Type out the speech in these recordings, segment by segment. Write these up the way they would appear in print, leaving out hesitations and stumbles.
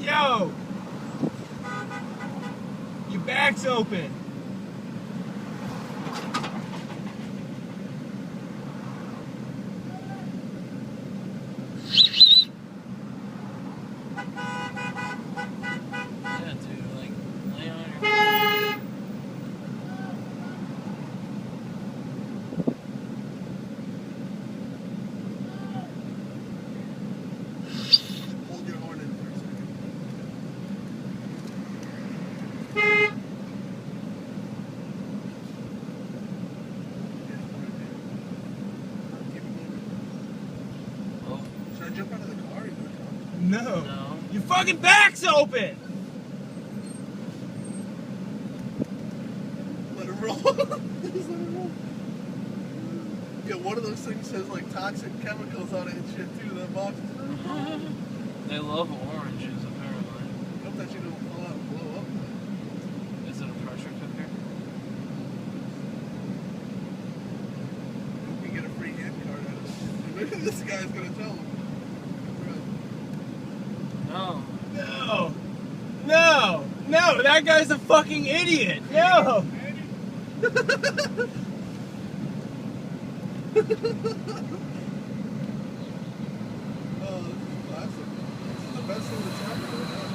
Yo! Your back's open. Yeah, dude, like, lay on your back. Hold your horn in for a second. Oh, Should I jump out of the car or you gonna come? No. no. Your fucking back's open! Let it roll. Just let it roll. Yeah, one of those things says like toxic chemicals on it and shit too. That box is They love oranges, apparently. hope that you don't fall out and blow up. Is it a pressure cooker? Hope we get a free hand card out of this. Maybe this guy's gonna tell him. No. No! No! No! That guy's a fucking idiot! No! Oh, this is classic. This is the best thing that's happened right now.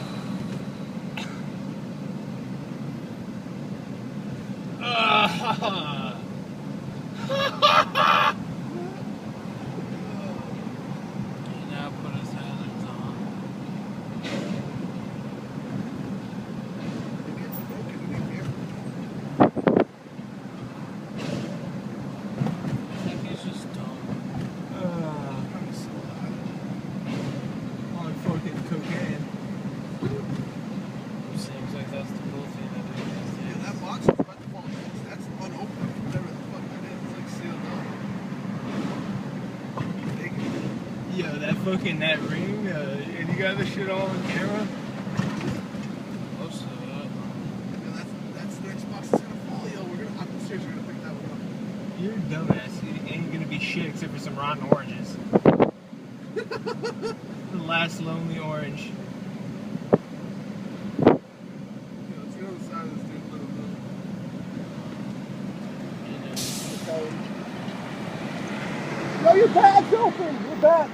He now put his hazards on. Maybe it's broken in here. I think he's just dumb. Probably so high. On fucking cocaine. Seems like that's the cool thing to do these Yeah, days. that box is about to fall in. That's unopened. Whatever the fuck that is. It's like sealed up. Big. Yo, that ring, and you got this shit all on camera? Most of it. Yeah, that's the next box that's gonna fall, yo. I'm seriously gonna pick that one up. You're a dumbass. It ain't gonna be shit except for some rotten oranges. The last lonely orange. Yeah, let's get on the side of this dude. Let him You know. know. Yo, your bag's open! Your bag!